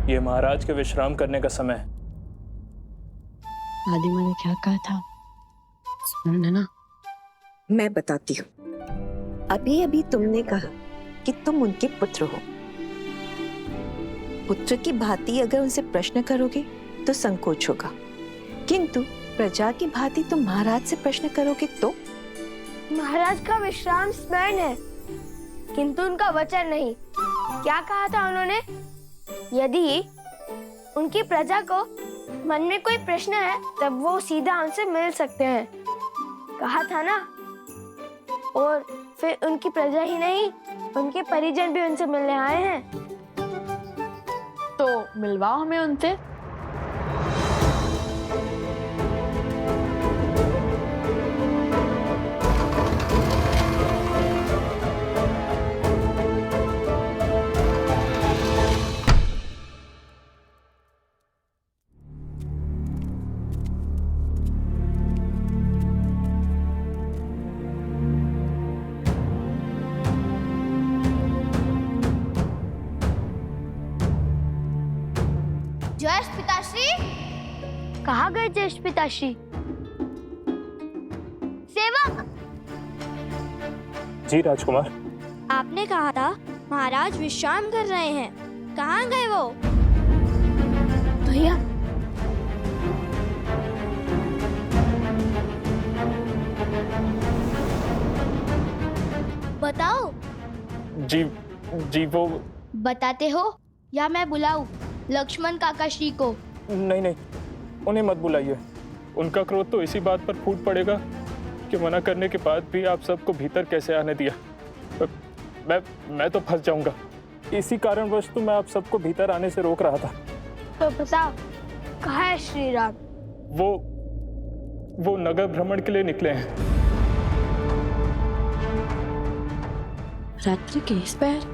ये महाराज के विश्राम करने का समय है। दादी माँ ने क्या कहा था सुन ना। मैं बताती हूँ। अभी अभी तुमने कहा कि तुम उनके पुत्र हो। पुत्र की भांति अगर उनसे प्रश्न करोगे तो संकोच होगा, किंतु प्रजा की भांति तुम महाराज से प्रश्न करोगे तो। महाराज का विश्राम स्मरण है, किंतु उनका वचन नहीं। क्या कहा था उन्होंने? यदि उनकी प्रजा को मन में कोई प्रश्न है तब वो सीधा उनसे मिल सकते हैं, कहा था ना। और फिर उनकी प्रजा ही नहीं, उनके परिजन भी उनसे मिलने आए हैं। तो मिलवाओ हमें उनसे। जयेश पिताश्री, कहाँ गए जयेश पिताश्री? सेवक, जी राजकुमार। आपने कहा था महाराज विश्राम कर रहे हैं, कहाँ गए वो? भैया, बताओ। जी जी वो बताते हो या मैं बुलाऊं लक्ष्मण काका श्री को? नहीं नहीं, उन्हें मत बुलाइए। उनका क्रोध तो इसी बात पर फूट पड़ेगा कि मना करने के बाद भी आप सबको भीतर कैसे आने दिया। मैं तो फंस जाऊंगा। इसी कारणवश तो मैं आप सबको भीतर आने से रोक रहा था। तो बताओ, कहाँ है श्री राम? वो नगर भ्रमण के लिए निकले हैं। रात्रि के इस पैर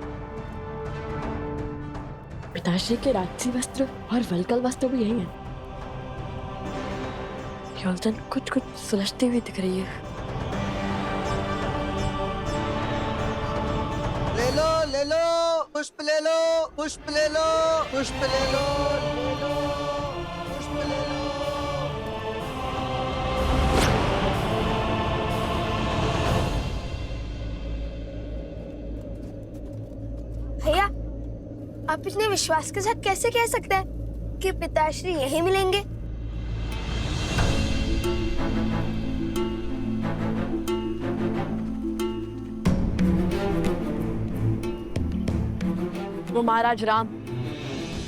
पिताश्री के राजसी वस्त्र और वल्कल वस्त्र भी यही हैं। योजन कुछ कुछ सुलझती हुई दिख रही है। ले लो, पुष्प ले लो, पुष्प ले लो, पुष्प ले लो, पुष्प ले लो। भैया, आप इतने विश्वास के साथ कैसे कह सकते हैं कि पिताश्री यहीं मिलेंगे? वो महाराज राम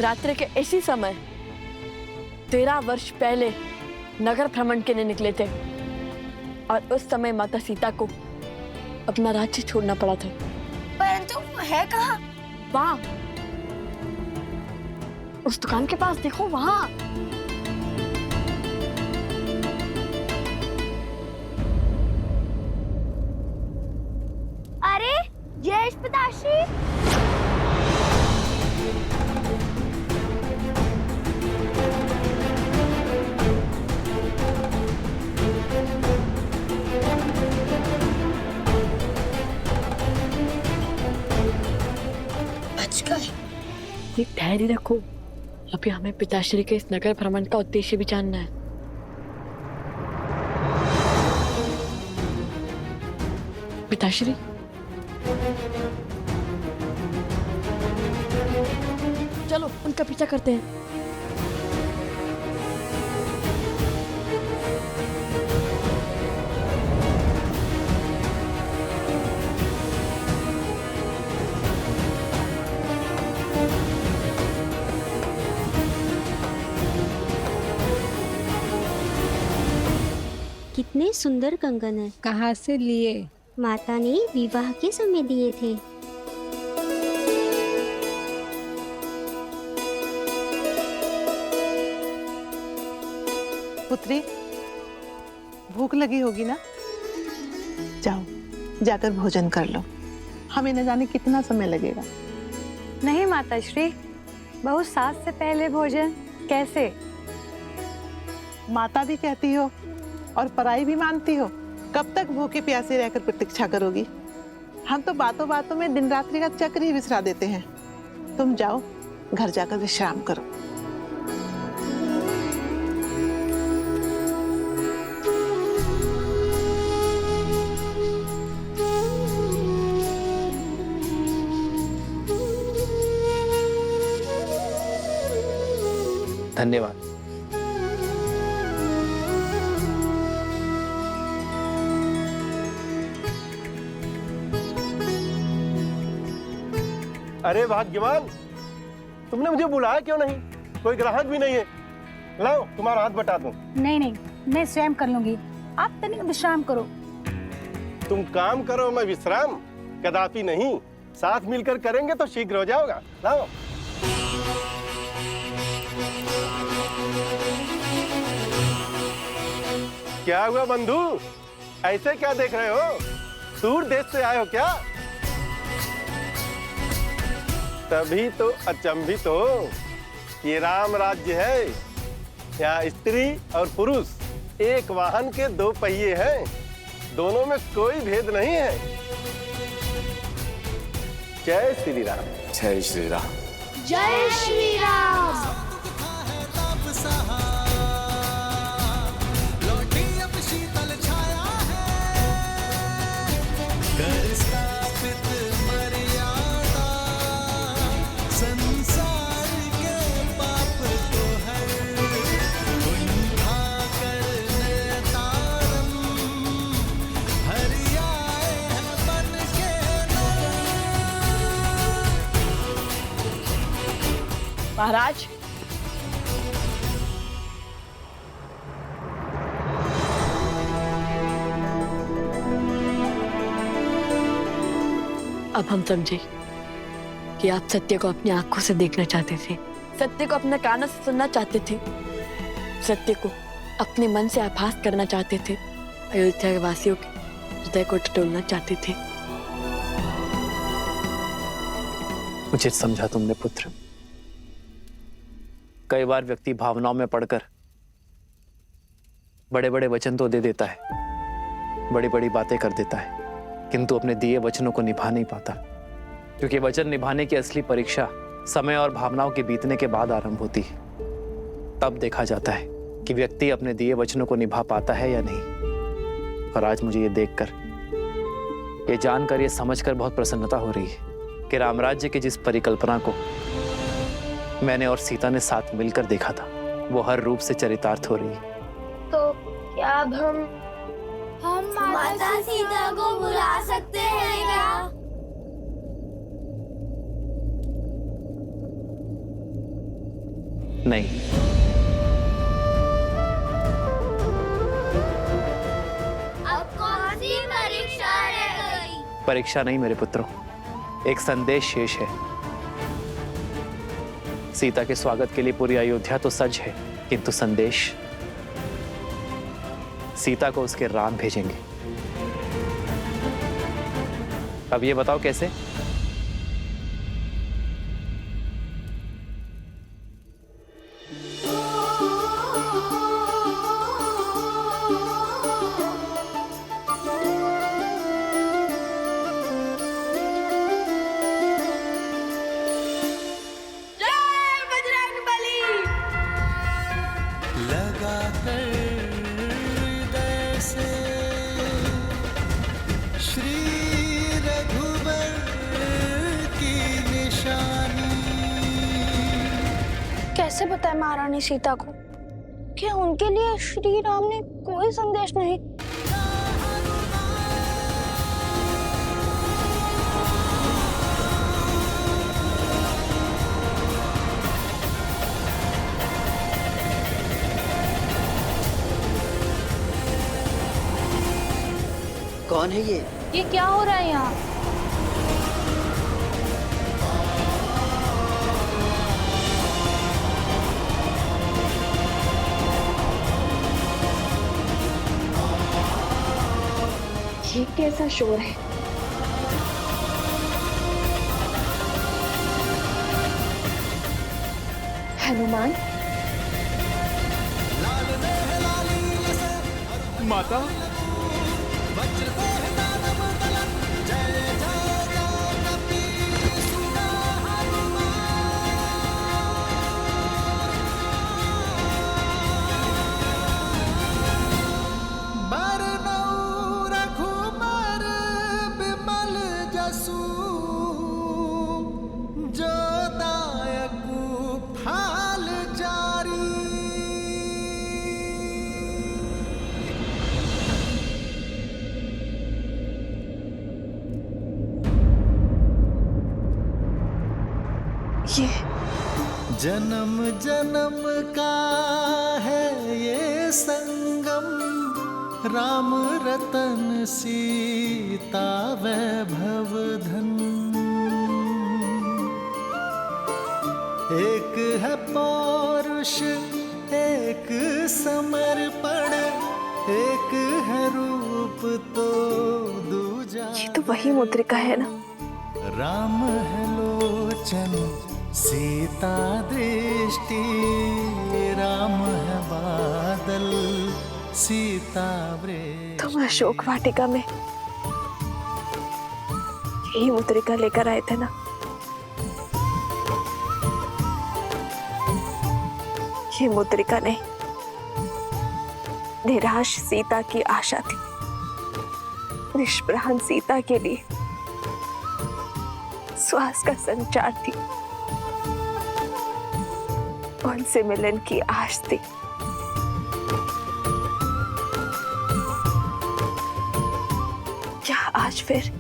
रात्रि के इसी समय 13 वर्ष पहले नगर भ्रमण के लिए निकले थे और उस समय माता सीता को अपना राज्य छोड़ना पड़ा था। परंतु वो है कहाँ? वहां उस दुकान के पास देखो, वहां। अरे जयेश पिताश्री, बच गए। एक धैर्य रखो, अभी हमें पिताश्री के इस नगर भ्रमण का उद्देश्य भी जानना है। पिताश्री, चलो उनका पीछा करते हैं। कितने सुंदर कंगन है। कहाँ से लिए? माता ने विवाह के समय दिए थे। पुत्री, भूख लगी होगी ना? जाओ, जाकर भोजन कर लो। हमें न जाने कितना समय लगेगा। नहीं माताश्री, बहुत सास से पहले भोजन कैसे? माता भी कहती हो और पराई भी मानती हो। कब तक भूखे प्यासे रहकर प्रतीक्षा करोगी? हम तो बातों बातों में दिन रात्रि का चक्र ही विसरा देते हैं। तुम जाओ, घर जाकर विश्राम करो। धन्यवाद। अरे भाग्यवान, तुमने मुझे बुलाया क्यों नहीं? कोई ग्राहक भी नहीं है। लाओ तुम्हारा हाथ बटा दूं। नहीं नहीं, मैं स्वयं कर लूंगी, आप तनिक विश्राम करो। तुम काम करो, मैं विश्राम? कदापि नहीं, साथ मिलकर करेंगे तो शीघ्र हो जाओगा। लाओ। क्या हुआ बंधु, ऐसे क्या देख रहे हो? दूर देश से आए हो क्या? तभी तो अचंभित हो। ये राम राज्य है, यहाँ स्त्री और पुरुष एक वाहन के दो पहिए हैं, दोनों में कोई भेद नहीं है। जय श्री राम। जय श्री राम। जय श्री राम। महाराज, अब हम समझे कि आप सत्य को अपनी आंखों से देखना चाहते थे, सत्य को अपने कानों से सुनना चाहते थे, सत्य को अपने मन से आभास करना चाहते थे, अयोध्या के वासियों के हृदय को टटोलना चाहते थे। उचित समझा तुमने पुत्र। कई बार व्यक्ति भावनाओं में पड़कर बड़े बड़े वचन तो दे देता है, बड़ी बड़ी बातें कर देता है, किंतु अपने दिए वचनों को निभा नहीं पाता, क्योंकि वचन निभाने की असली परीक्षा समय और भावनाओं के बीतने के बाद आरंभ होती है। तब देखा जाता है कि व्यक्ति अपने दिए वचनों को निभा पाता है या नहीं। और आज मुझे ये देखकर, ये जानकर, ये समझकर बहुत प्रसन्नता हो रही है कि रामराज्य की जिस परिकल्पना को मैंने और सीता ने साथ मिलकर देखा था, वो हर रूप से चरितार्थ हो रही है। तो क्या अब हम माता सीता को बुला सकते हैं क्या? नहीं, अब कौन सी परीक्षा रह गई? परीक्षा नहीं मेरे पुत्रों, एक संदेश शेष है। सीता के स्वागत के लिए पूरी अयोध्या तो सज है, किंतु संदेश सीता को उसके राम भेजेंगे। अब ये बताओ कैसे? कैसे बताए महारानी सीता को कि उनके लिए श्री राम ने कोई संदेश नहीं? कौन है ये क्या हो रहा है यहाँ? ये कैसा शोर है? हनुमान, माता, ये जन्म जन्म का है ये संगम, राम रतन सीता वैभव धन। एक है पौरुष एक समर्पण, एक है रूप तो दूजा। ये तो वही मुद्रिका है ना? राम है लोचन सीता दृष्टि, राम है बादल सीता वृष्टि। तुम अशोक वाटिका में यही मुद्रिका लेकर आए थे ना? ये मुद्रिका नहीं, निराश सीता की आशा थी, निष्प्राण सीता के लिए श्वास का संचार थी, उनसे मिलन की आश थी। क्या आज फिर?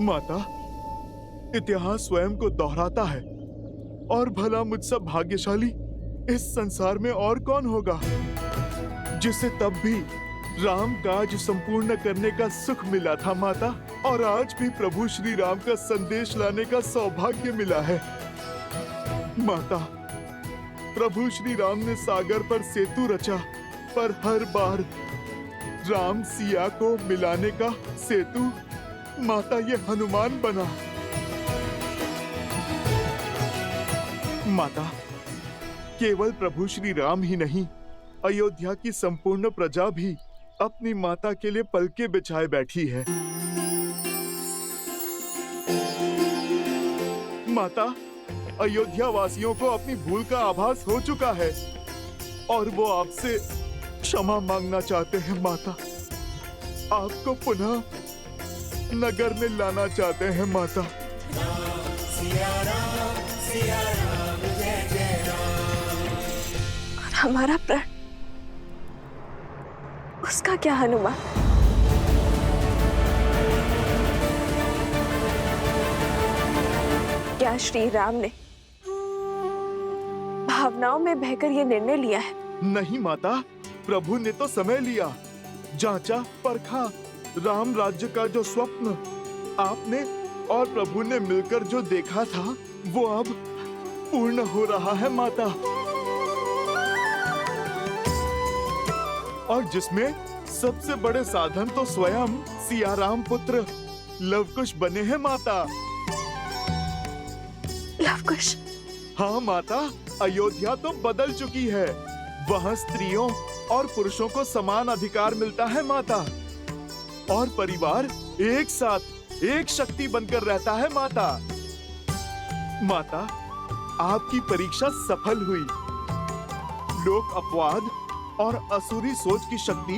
माता, इतिहास स्वयं को दोहराता है और भला मुझसे भाग्यशाली इस संसार में और कौन होगा जिसे तब भी राम काज संपूर्ण करने का सुख मिला था माता, और आज भी प्रभु श्री राम का संदेश लाने का सौभाग्य मिला है। माता, प्रभु श्री राम ने सागर पर सेतु रचा, पर हर बार राम सिया को मिलाने का सेतु माता ये हनुमान बना। माता, केवल प्रभु श्री राम ही नहीं, अयोध्या की संपूर्ण प्रजा भी अपनी माता के लिए पलके बिछाए बैठी है। माता, अयोध्या वासियों को अपनी भूल का आभास हो चुका है और वो आपसे क्षमा मांगना चाहते हैं। माता, आपको पुनः नगर में लाना चाहते हैं। माता, और हमारा प्रण, उसका क्या हनुमान? क्या श्री राम ने भावनाओं में बहकर ये निर्णय लिया है? नहीं माता, प्रभु ने तो समय लिया, जांचा परखा। राम राज्य का जो स्वप्न आपने और प्रभु ने मिलकर जो देखा था, वो अब पूर्ण हो रहा है माता, और जिसमें सबसे बड़े साधन तो स्वयं सियाराम पुत्र लवकुश बने हैं माता। लवकुश? हाँ माता, अयोध्या तो बदल चुकी है। वहाँ स्त्रियों और पुरुषों को समान अधिकार मिलता है माता, और परिवार एक साथ एक शक्ति बनकर रहता है माता। माता, आपकी परीक्षा सफल हुई। लोक अपवाद और असुरी सोच की शक्ति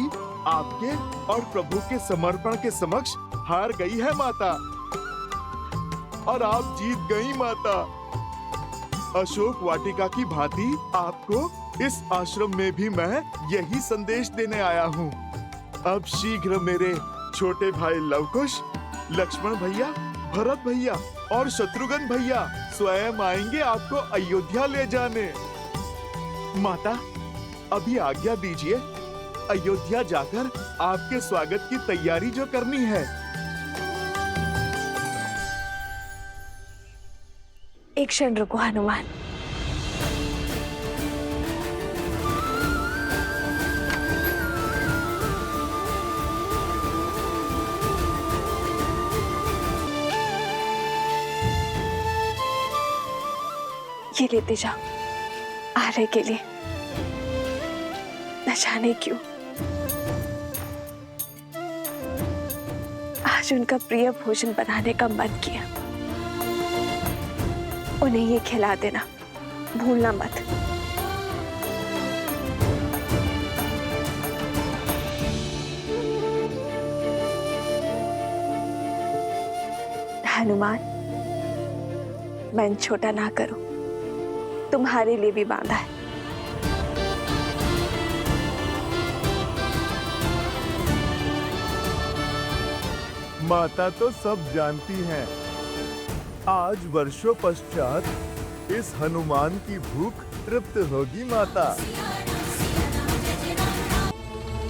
आपके और प्रभु के समर्पण के समक्ष हार गई है माता, और आप जीत गई माता। अशोक वाटिका की भांति आपको इस आश्रम में भी मैं यही संदेश देने आया हूँ। अब शीघ्र मेरे छोटे भाई लवकुश, लक्ष्मण भैया, भरत भैया और शत्रुघ्न भैया स्वयं आएंगे आपको अयोध्या ले जाने। माता, अभी आज्ञा दीजिए, अयोध्या जाकर आपके स्वागत की तैयारी जो करनी है। एक क्षण रुको हनुमान। ये लेते जाओ आर्य के लिए। न जाने क्यों आज उनका प्रिय भोजन बनाने का मन किया। उन्हें ये खिला देना, भूलना मत। हनुमान, मन छोटा ना करो, तुम्हारे लिए भी बांधा है। माता तो सब जानती हैं। आज वर्षों पश्चात इस हनुमान की भूख तृप्त होगी माता।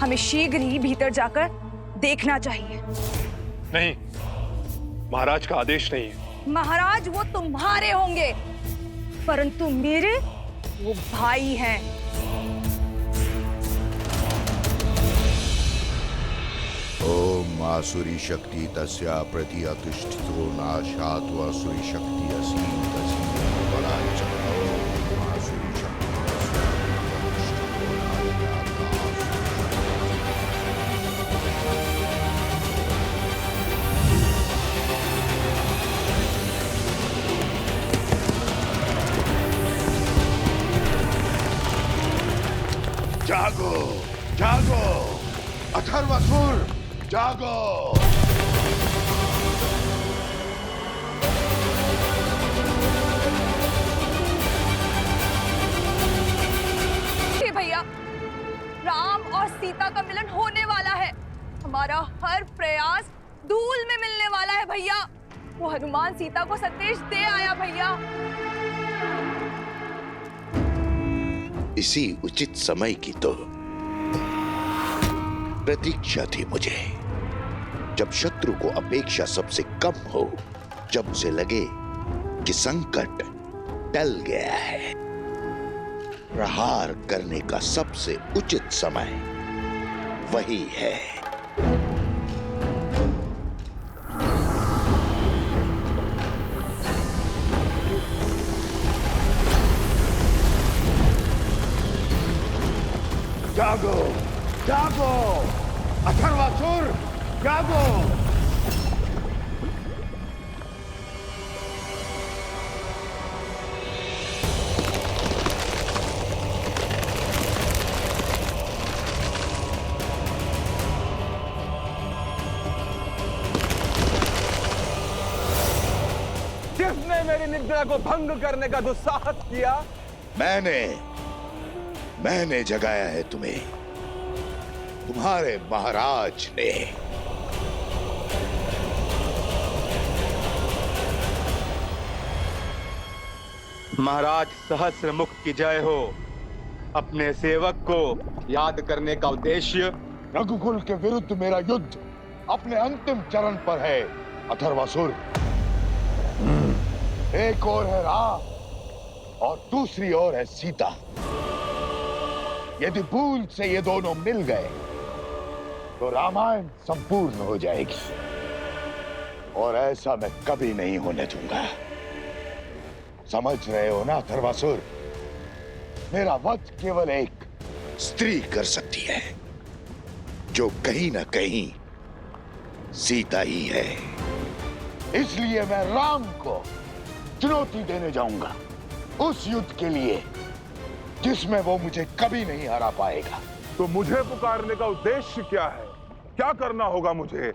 हमें शीघ्र ही भीतर जाकर देखना चाहिए। नहीं, महाराज का आदेश नहीं है। महाराज वो तुम्हारे होंगे, परंतु मेरे वो भाई हैं। ओम आसुरी शक्ति तस्या प्रति अतिष्ठितो नाशात् आसुरी शक्ति असीम तसीम बलाच। ओम आसुरी शक्ति तस्या प्रति अतिष्ठितो नाशात्। जागो जागो अथर्वासुर, जागो। भैया, राम और सीता का मिलन होने वाला है। हमारा हर प्रयास धूल में मिलने वाला है भैया। वो हनुमान सीता को संदेश दे आया भैया। इसी उचित समय की तो प्रतीक्षा थी मुझे, जब शत्रु को अपेक्षा सबसे कम हो, जब उसे लगे कि संकट टल गया है। प्रहार करने का सबसे उचित समय वही है। जागो जागो अथर्वासुर, जागो। किसने मेरी निद्रा को भंग करने का दुस्साहस किया? मैंने जगाया है तुम्हें, तुम्हारे महाराज ने। महाराज सहस्रमुख की जय हो। अपने सेवक को याद करने का उद्देश्य रघुकुल के विरुद्ध मेरा युद्ध अपने अंतिम चरण पर है अथर्वासुर। एक ओर है राम और दूसरी ओर है सीता। यदि भूल से ये दोनों मिल गए तो रामायण संपूर्ण हो जाएगी, और ऐसा मैं कभी नहीं होने दूंगा। समझ रहे हो ना अथर्वासुर? मेरा वध केवल एक स्त्री कर सकती है, जो कहीं ना कहीं सीता ही है। इसलिए मैं राम को चुनौती देने जाऊंगा, उस युद्ध के लिए जिसमें वो मुझे कभी नहीं हरा पाएगा। तो मुझे पुकारने का उद्देश्य क्या है? क्या करना होगा मुझे?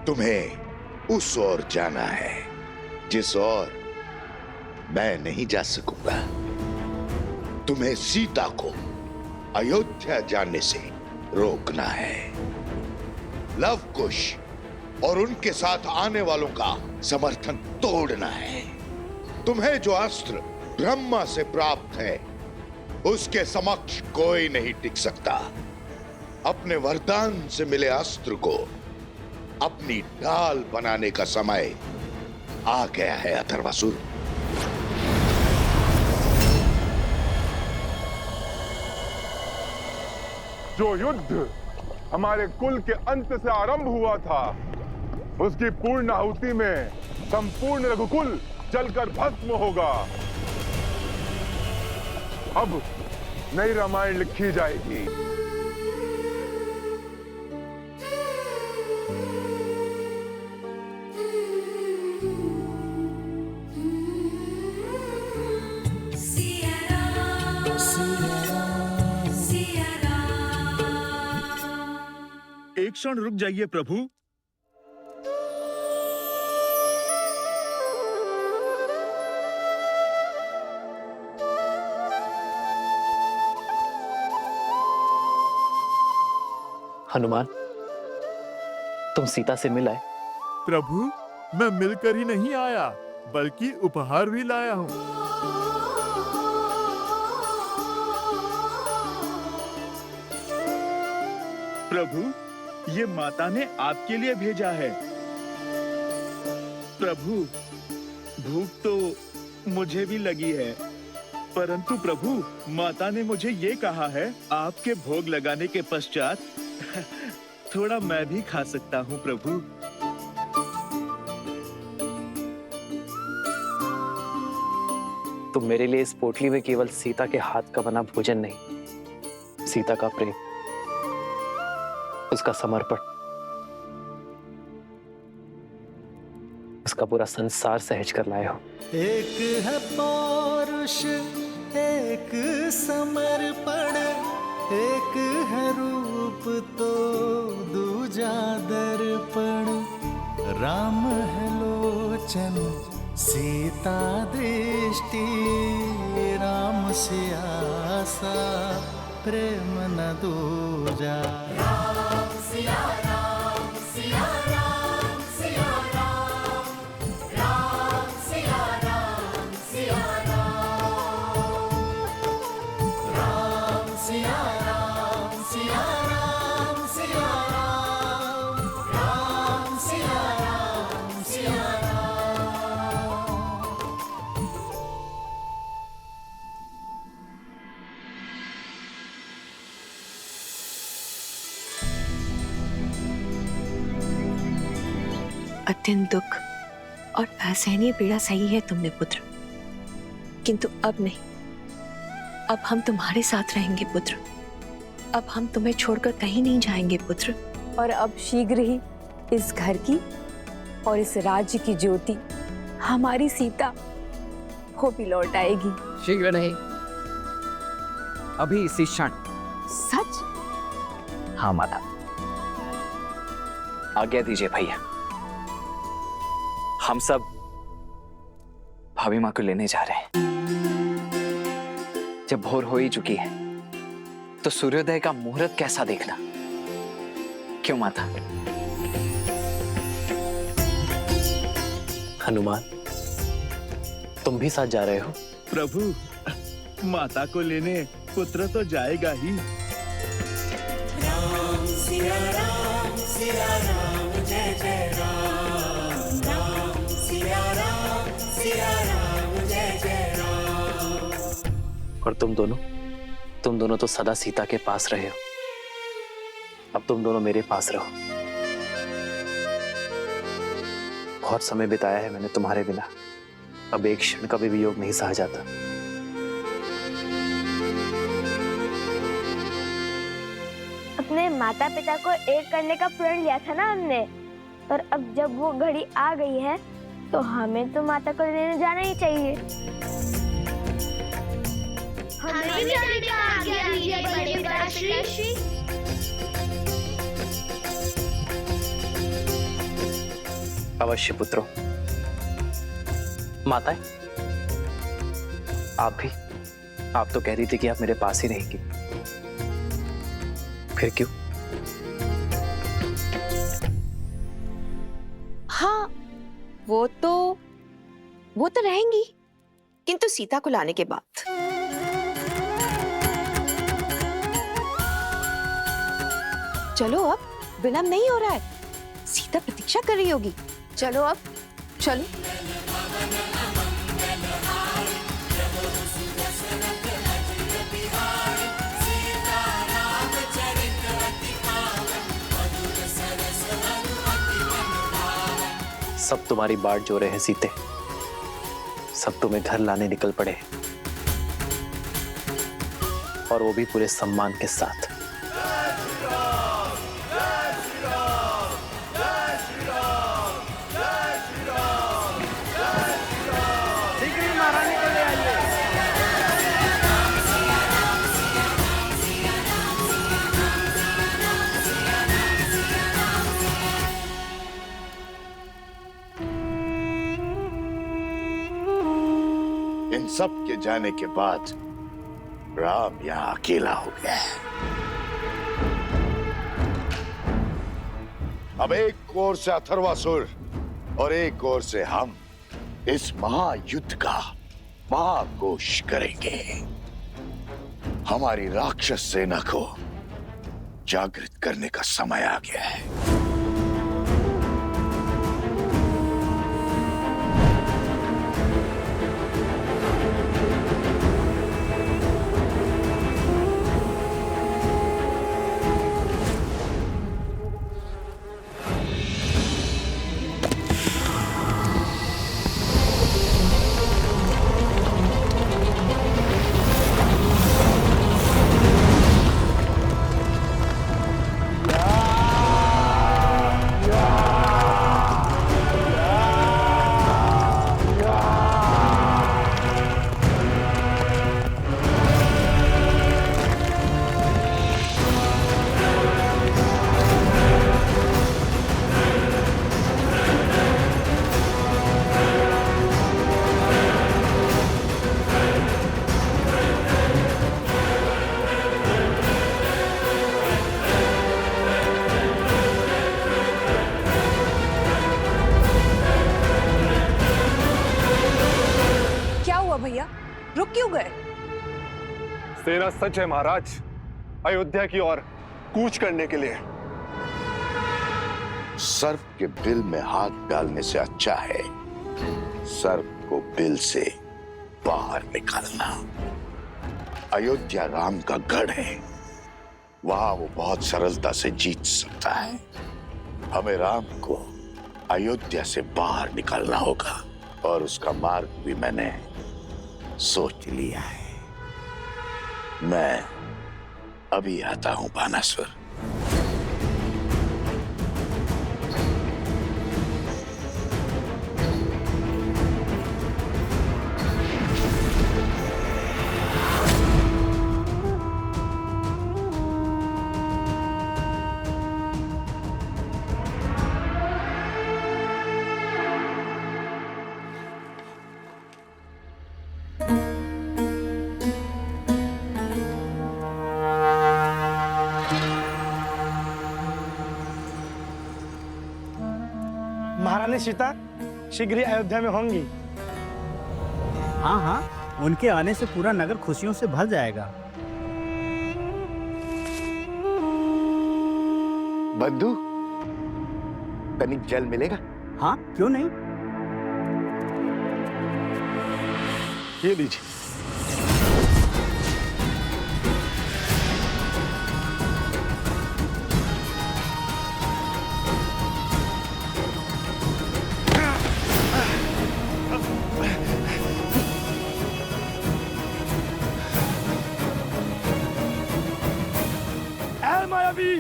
तुम्हें उस ओर जाना है जिस ओर मैं नहीं जा सकूंगा। तुम्हें सीता को अयोध्या जाने से रोकना है। लव कुश और उनके साथ आने वालों का समर्थन तोड़ना है। तुम्हें जो अस्त्र ब्रह्मा से प्राप्त है, उसके समक्ष कोई नहीं टिक सकता। अपने वरदान से मिले अस्त्र को अपनी ढाल बनाने का समय आ गया है अथर्वासुर। जो युद्ध हमारे कुल के अंत से आरंभ हुआ था, उसकी पूर्ण आहुति में संपूर्ण रघुकुल जलकर भस्म होगा। अब नई रामायण लिखी जाएगी। एक क्षण रुक जाइए प्रभु। हनुमान, तुम सीता से मिल आए प्रभु, मैं मिलकर ही नहीं आया, बल्कि उपहार भी लाया हूँ। प्रभु, ये माता ने आपके लिए भेजा है। प्रभु, भूख तो मुझे भी लगी है, परंतु प्रभु, माता ने मुझे ये कहा है, आपके भोग लगाने के पश्चात थोड़ा मैं भी खा सकता हूँ प्रभु। तुम मेरे लिए इस पोटली में केवल सीता के हाथ का बना भोजन नहीं, सीता का प्रेम, उसका समर्पण, उसका पूरा संसार सहज कर लाए हो। एक है पौरुष, एक समर्पण, एक है रूप तो दूजा दर्पण। राम है लोचन, सीता दृष्टि, राम से आसा प्रेम न दूजा। राम सिया राम, सिया राम, सिया राम, राम सिया राम, सिया राम, राम सिया राम, सिया राम, सिया राम, राम सिया राम, सिया राम। अत्यंत दुख और असहनीय पीड़ा सही है तुमने पुत्र, किंतु अब नहीं। अब हम तुम्हारे साथ रहेंगे पुत्र। अब हम तुम्हें छोड़कर कहीं नहीं जाएंगे पुत्र। और अब शीघ्र ही इस घर की और इस राज्य की ज्योति हमारी सीता वो भी लौट आएगी। शीघ्र नहीं, अभी इसी क्षण। सच? हाँ माता। आज्ञा दीजिए भैया, हम सब भाभी माँ को लेने जा रहे हैं। जब भोर हो ही चुकी है तो सूर्योदय का मुहूर्त कैसा देखना, क्यों माता? हनुमान, तुम भी साथ जा रहे हो? प्रभु, माता को लेने पुत्र तो जाएगा ही। राम सिया राम, सिया राम, जय जय राम। राम सिया राम, सिया राम, जय जय राम। और तुम दोनों तो सदा सीता के पास रहे हो। अब तुम दोनों मेरे पास रहो। बहुत समय बिताया है मैंने तुम्हारे बिना, अब एक क्षण का भी वियोग नहीं सहा जाता। अपने माता पिता को एक करने का प्रण लिया था ना हमने, और अब जब वो घड़ी आ गई है तो हमें तो माता को लेने जाना ही चाहिए। हमें भी जाने का आज्ञा दीजिए बड़े पिताश्री। अवश्य पुत्रों। माताएं, आप तो कह रही थी कि आप मेरे पास ही रहेंगी, फिर क्यों? हाँ, वो तो रहेंगी, किंतु सीता को लाने के बाद। चलो अब, विलंब नहीं हो रहा है, सीता प्रतीक्षा कर रही होगी। चलो अब, चलो। सब तुम्हारी बाट जो रहे हैं सीते, सब तुम्हें घर लाने निकल पड़े, और वो भी पूरे सम्मान के साथ। इन सब के जाने के बाद राम यहाँ अकेला हो गया है। अब एक ओर से अथर्वासुर और एक ओर से हम इस महायुद्ध का महाघोष करेंगे। हमारी राक्षस सेना को जागृत करने का समय आ गया है। भैया रुक क्यों गए? सेना सच है महाराज, अयोध्या की ओर कूच करने के लिए। सर्प के बिल में हाथ डालने से अच्छा है सर्प को बिल से बाहर निकालना। अयोध्या राम का गढ़ है, वहां वो बहुत सरलता से जीत सकता है। हमें राम को अयोध्या से बाहर निकालना होगा और उसका मार्ग भी मैंने सोच लिया है। मैं अभी आता हूं बानासुर। महारानी सीता शीघ्र ही अयोध्या में होंगी। हाँ हाँ, उनके आने से पूरा नगर खुशियों से भर जाएगा। बंधु, तनिक जल मिलेगा? हाँ, क्यों नहीं। ये लीजिए। मायावी,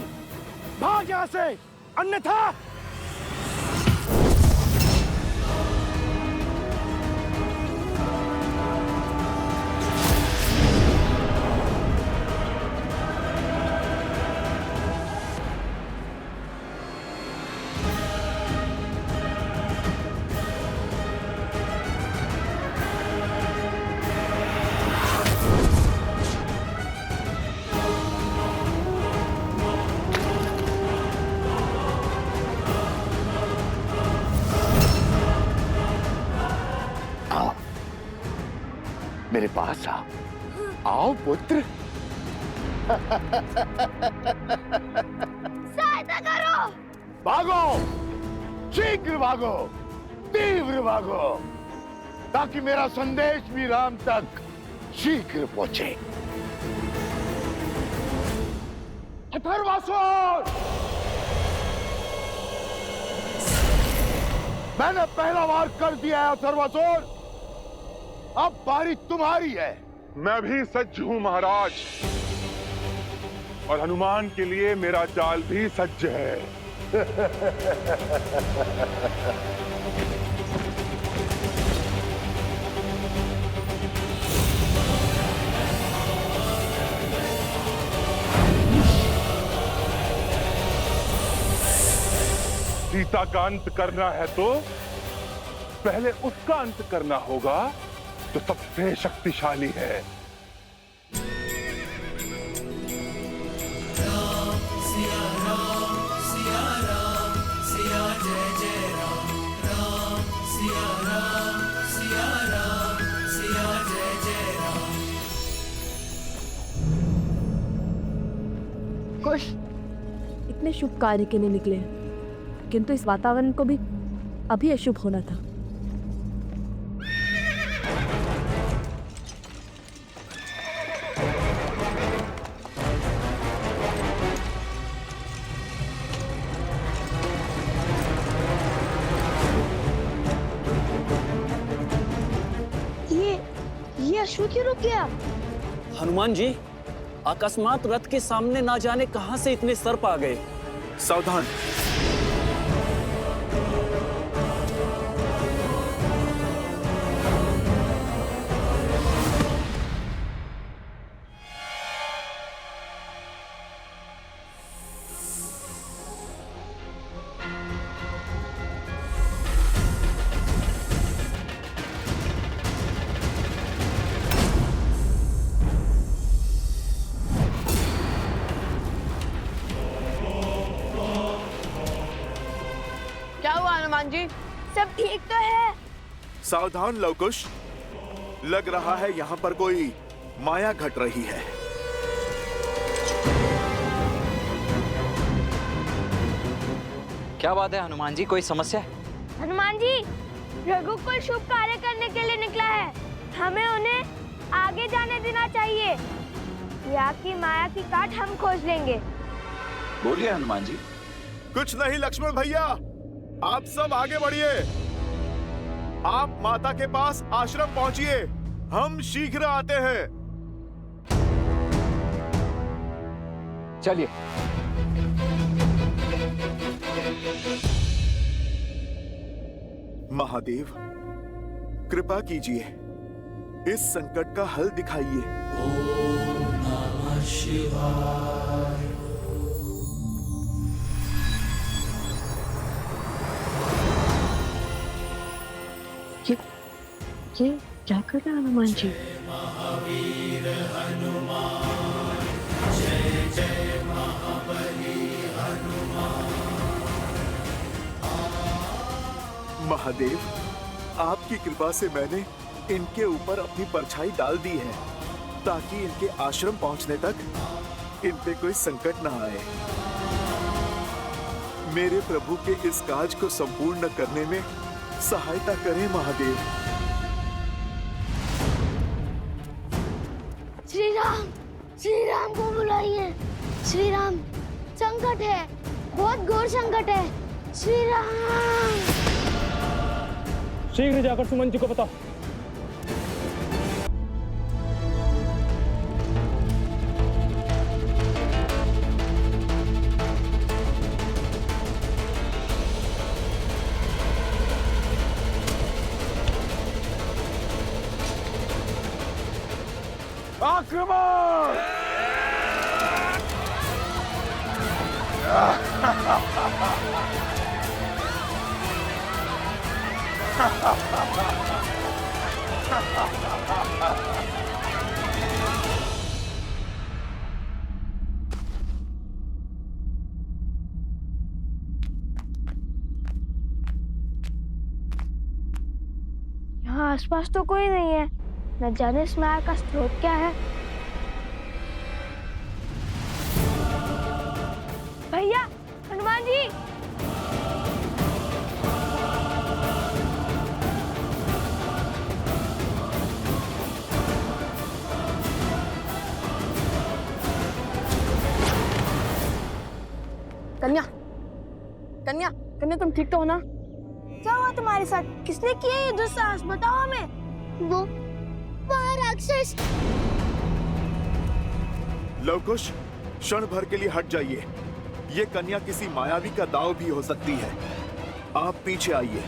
भाग यहाँ से, अन्यथा मेरे पास आओ। आओ पुत्र। सहायता करो। भागो, शीघ्र भागो, तीव्र भागो, ताकि मेरा संदेश भी राम तक शीघ्र पहुंचे। अथर्वासुर, मैंने पहला वार कर दिया है अथर्वासुर, अब बारी तुम्हारी है। मैं भी सज्ज हूं महाराज, और हनुमान के लिए मेरा जाल भी सज्ज है। सीता का अंत करना है तो पहले उसका अंत करना होगा जो सबसे शक्तिशाली है। सिया राम, सिया राम, सिया जय जय राम, राम लवकुश इतने शुभ कार्य के लिए निकले हैं, किंतु इस वातावरण को भी अभी अशुभ होना था। ये अश्व क्यों रुक गया? हनुमान जी, अकस्मात रथ के सामने ना जाने कहां से इतने सर्प आ गए। सावधान। क्या हुआ हनुमान जी? सब ठीक तो है? सावधान लवकुश, लग रहा है यहाँ पर कोई माया घट रही है। क्या बात है हनुमान जी, कोई समस्या है? हनुमान जी, रघुकुल शुभ कार्य करने के लिए निकला है, हमें उन्हें आगे जाने देना चाहिए। यहाँ की माया की काट हम खोज लेंगे। बोलिए हनुमान जी। कुछ नहीं लक्ष्मण भैया, आप सब आगे बढ़िए। आप माता के पास आश्रम पहुंचिए, हम शीघ्र आते हैं। चलिए। महादेव, कृपा कीजिए, इस संकट का हल दिखाइए। ओम नमः शिवाय। ये क्या कर रहा है हनुमान जी? महावीर हनुमान, जय जय महाबली हनुमान। महादेव, आपकी कृपा से मैंने इनके ऊपर अपनी परछाई डाल दी है, ताकि इनके आश्रम पहुंचने तक इन पे कोई संकट न आए। मेरे प्रभु के इस काज को संपूर्ण करने में सहायता करें महादेव। श्री राम को बुलाइए। श्री राम, संकट है, बहुत घोर संकट है। श्री राम। शीघ्र जाकर सुमन जी को बताओ। आक्रमण! यहाँ आसपास तो कोई नहीं है, न जाने इस माया का स्रोत क्या है। भैया, हनुमान जी, कन्या, कन्या, कन्या, तुम ठीक तो हो ना? क्या हुआ तुम्हारे साथ? किसने किया ये दुस्साहस? बताओ हमें। वो राक्षस। लवकुश, क्षण भर के लिए हट जाइए। ये कन्या किसी मायावी का दाव भी हो सकती है। आप पीछे आइए।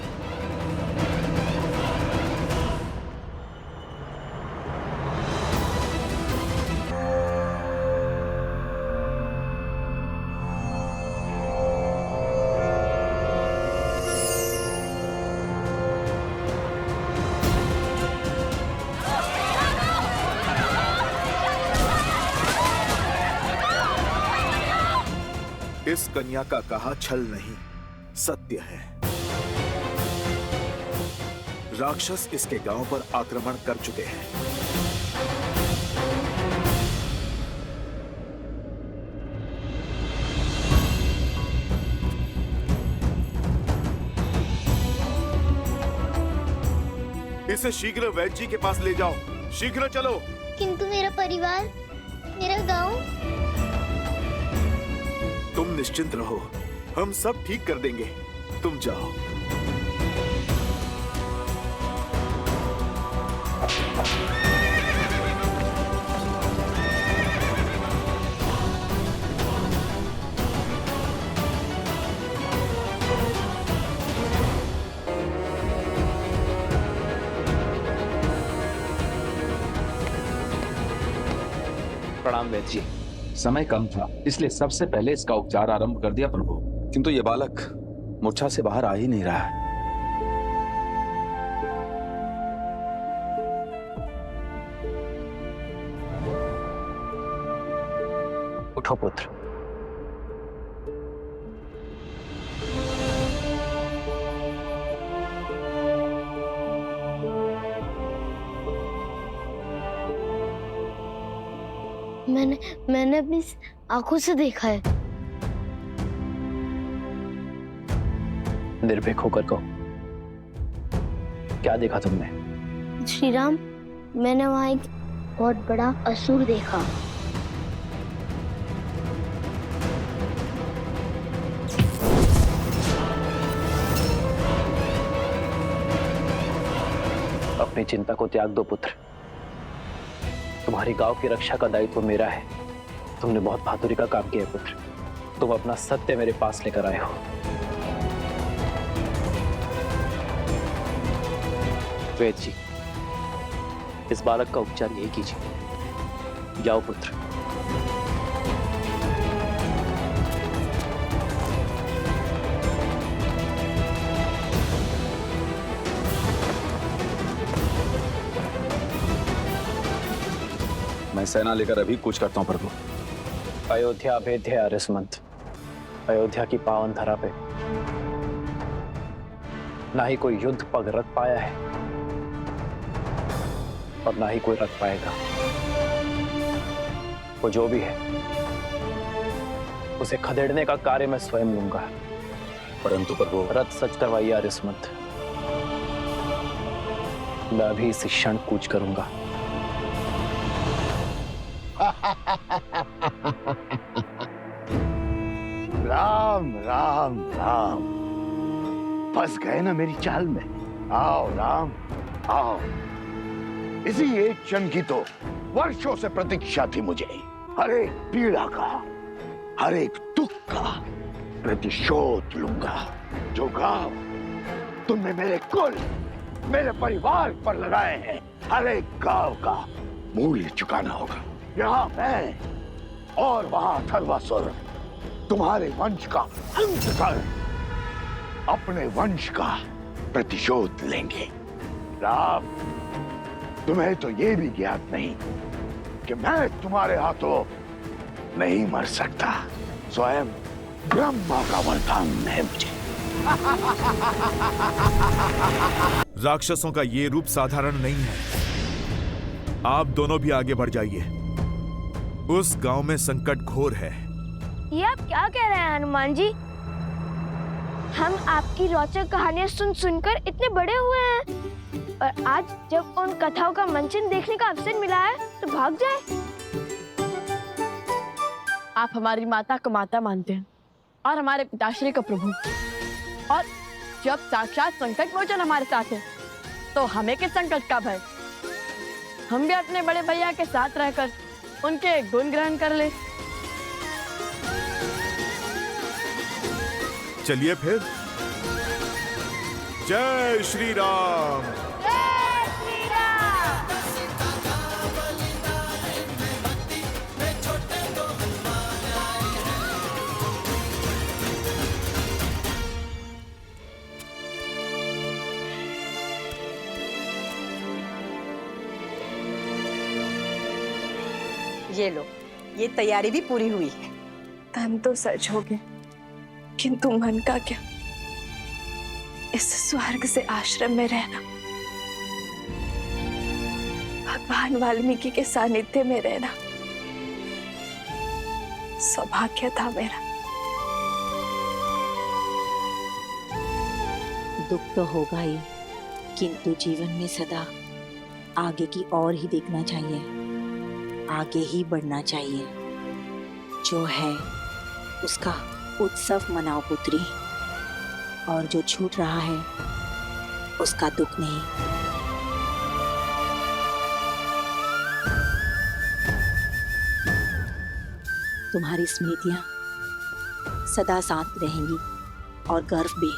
इस कन्या का कहा छल नहीं, सत्य है। राक्षस इसके गांव पर आक्रमण कर चुके हैं। इसे शीघ्र वैद्य जी के पास ले जाओ, शीघ्र चलो। किंतु मेरा परिवार, मेरा गांव। तुम निश्चिंत रहो, हम सब ठीक कर देंगे, तुम जाओ। प्रणाम वैद्य जी। समय कम था, इसलिए सबसे पहले इसका उपचार आरंभ कर दिया प्रभु। किंतु ये बालक मूर्छा से बाहर आ ही नहीं रहा है। उठो पुत्र। मैंने अपनी आंखों से देखा है। निर्भीक होकर कहो, क्या देखा तुमने? श्री राम, मैंने वहां एक बहुत बड़ा असुर देखा। अपनी चिंता को त्याग दो पुत्र। तुम्हारी गांव की रक्षा का दायित्व मेरा है। तुमने बहुत बहादुरी का काम किया पुत्र। तुम अपना सत्य मेरे पास लेकर आए हो। वैद्य जी, इस बालक का उपचार यही कीजिए। जाओ पुत्र। मैं सेना लेकर अभी कूच करता हूं प्रभु। अयोध्या भेद्य आर्यसमंत, अयोध्या की पावन धरा पे ना ही कोई युद्ध पग रख पाया है और ना ही कोई रख पाएगा। वो जो भी है उसे खदेड़ने का कार्य मैं स्वयं लूंगा। परंतु प्रभु, रथ सच करवाइए आर्यसमंत। मैं अभी इस क्षण कूच करूंगा। राम राम राम, फंस गए ना मेरी चाल में। आओ राम आओ। इसी एक क्षण की तो वर्षों से प्रतीक्षा थी मुझे। हर एक पीड़ा का, हर एक दुख का प्रतिशोध लूंगा। जो गांव तुमने मेरे कुल, मेरे परिवार पर लगाए हैं, हर एक गांव का मूल्य चुकाना होगा। यहाँ मैं और वहां अथर्वासुर तुम्हारे वंश का अंत कर अपने वंश का प्रतिशोध लेंगे। राम, तुम्हें तो ये भी ज्ञात नहीं कि मैं तुम्हारे हाथों नहीं मर सकता। स्वयं ब्रह्मा का वरदान है मुझे। राक्षसों का ये रूप साधारण नहीं है। आप दोनों भी आगे बढ़ जाइए। उस गांव में संकट घोर है। ये आप क्या कह रहे हैं हनुमान जी? हम आपकी रोचक कहानियां सुन सुनकर इतने बड़े हुए हैं और आज जब उन कथाओं का मंचन देखने का अवसर मिला है तो भाग जाए। आप हमारी माता को माता मानते हैं और हमारे पिताश्री को प्रभु, और जब साक्षात संकट मोचन हमारे साथ है तो हमें किस संकट का भय? हम भी अपने बड़े भैया के साथ रहकर उनके गुण ग्रहण कर ले। चलिए फिर। जय श्री राम। जय श्री राम। ये लो, ये तैयारी भी पूरी हुई है। तन तो सच हो गए, किंतु मन का क्या? इस स्वर्ग से आश्रम में रहना, भगवान वाल्मीकि के सानिध्य में रहना सौभाग्य था मेरा। दुख तो होगा ही, किंतु जीवन में सदा आगे की ओर ही देखना चाहिए, आगे ही बढ़ना चाहिए। जो है उसका उत्सव मनाओ पुत्री, और जो छूट रहा है उसका दुख नहीं। तुम्हारी स्मृतियां सदा साथ रहेंगी, और गर्व भी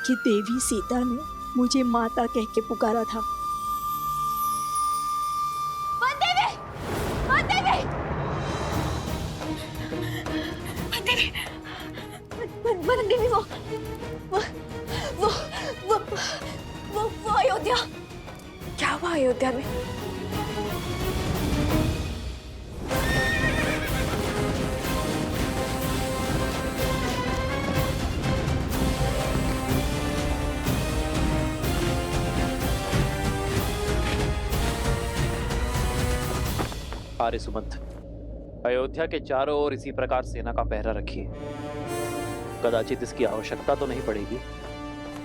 कि देवी सीता ने मुझे माता कह के पुकारा था। वो अयोध्या, क्या हुआ अयोध्या में? आर्य सुमंत, अयोध्या के चारों ओर इसी प्रकार सेना का पहरा रखिए। कदाचित इसकी आवश्यकता तो नहीं पड़ेगी,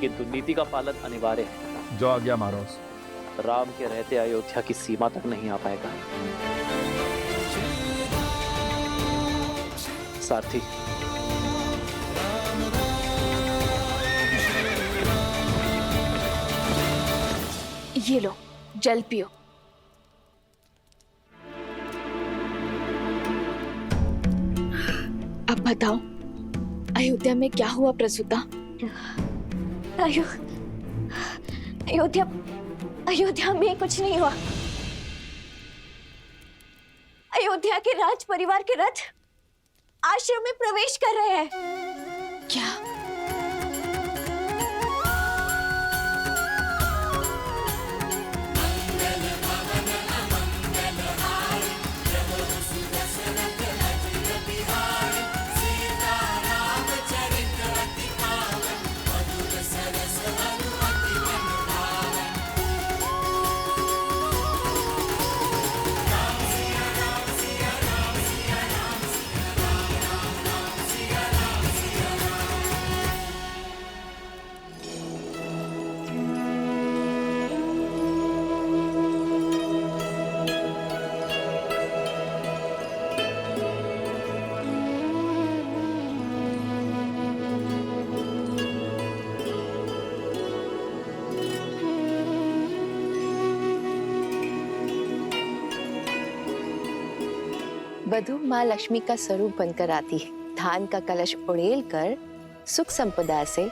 किंतु नीति का पालन अनिवार्य है। जो आज्ञा महाराज। राम के रहते अयोध्या की सीमा तक नहीं आ पाएगा। सारथी, ये लो, जल पियो। अब बताओ, अयोध्या में क्या हुआ प्रसूता? अयोध्या में कुछ नहीं हुआ। अयोध्या के राज परिवार के रथ आश्रम में प्रवेश कर रहे हैं। क्या? वधू माँ लक्ष्मी का स्वरूप बनकर आती है। धान का कलश उड़ेल कर सुख संपदा से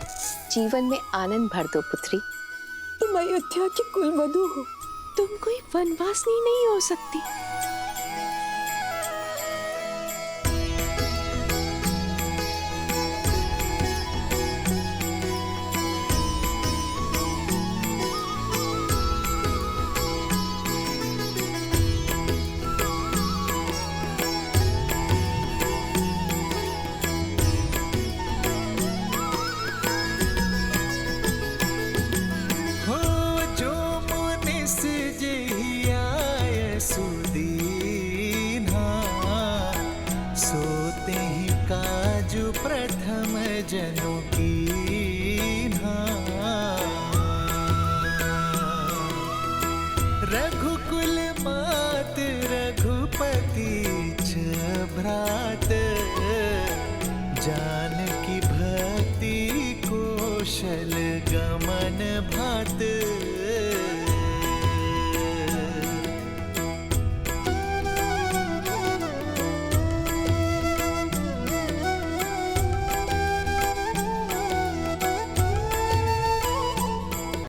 जीवन में आनंद भर दो पुत्री। तुम अयोध्या की कुलवधू हो, तुम कोई वनवासिनी नहीं हो सकती। रघुकुल मात रघुपति भ्रात, जानकी भक्ति कौशल गमन भात।